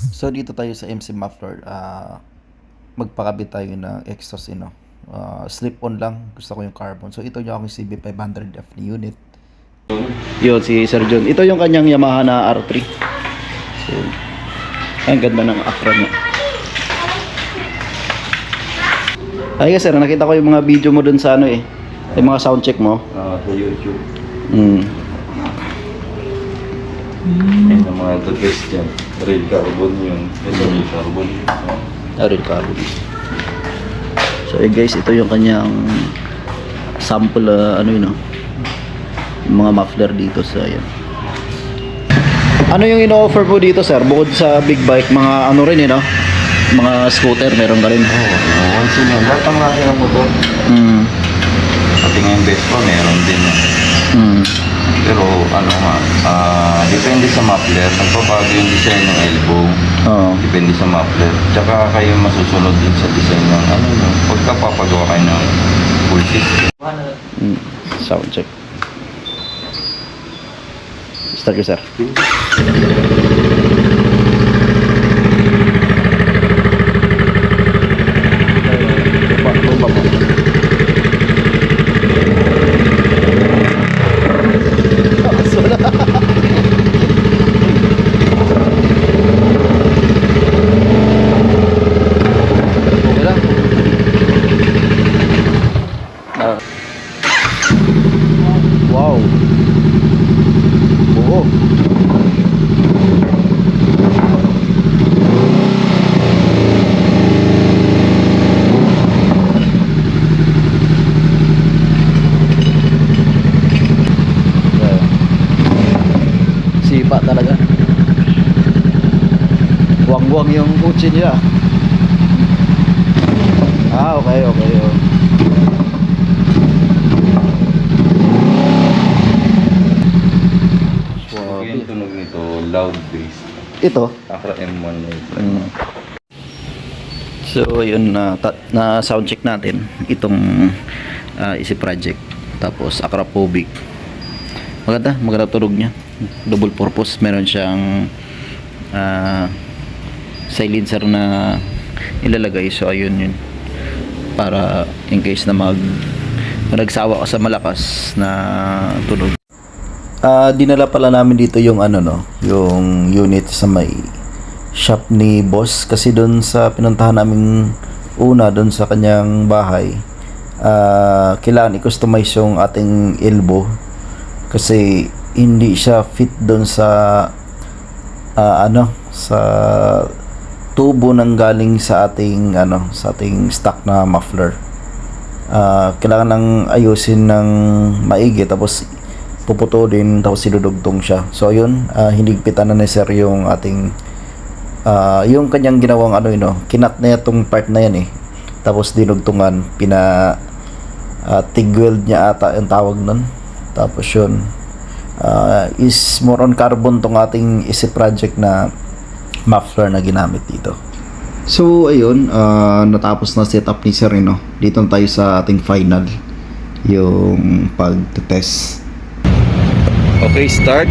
So dito tayo sa MC Muffler, magpakabit tayo ng exhaust, slip-on lang, gusto ko yung carbon. So ito yung aking CB500F na unit. Yun, si Sir John. Ito yung kanyang Yamaha na R3. So, ang ganda ng Acra niya. Ay sir, nakita ko yung mga video mo dun sa yung mga sound check mo. Sa YouTube. Mm. Ayun ang mga test dyan. Real carbon yun. Ito real carbon. Real carbon. So guys, ito yung kanyang sample, yung mga muffler dito sa yan. Ano yung ino-offer po dito sir? Bukod sa big bike, mga mga scooter, meron ka rin. Once in a lahat ang laki ng motor. Pati nga yung Vespa, meron din. Pero depende sa muffler. Nagpabago yung design ng elbow. Depende sa muffler. Tsaka kayo masusunod din sa design ng pagkapapagawa kayo ng full system. Sound check. Start you sir. Wow. Oo. Sipa talaga. Buwang-buwang yung kutsi niya. Okay. Yung tunog nito, loud bass. Ito. Acra M1 na ito. So yun, na sound check natin itong Easy Project, tapos Acropobic. Maganda tunog niya, double purpose. Meron siyang silencer na ilalagay, so ayun yun, para in case na nagsawa ka sa malakas na tunog. Dinala pala namin dito yung yung unit sa may shop ni boss, kasi doon sa pinuntahan namin doon sa kanyang bahay, kailangan i-customize yung ating elbow kasi hindi siya fit doon sa sa tubo nang galing sa ating sa ating stock na muffler. Kailangan nang ayusin ng maigi, tapos puputulin, tapos sinudugtong siya. So ayun, hinigpitan na ni sir yung ating yung kanyang ginawang kinat na itong part na yan tapos dinugtungan, tig weld niya ata yung tawag nun. Tapos yun, is more on carbon tong ating Easy Project na muffler na ginamit dito. So ayun, natapos na setup ni sir dito tayo sa ating final, yung pag-test. Okay, start.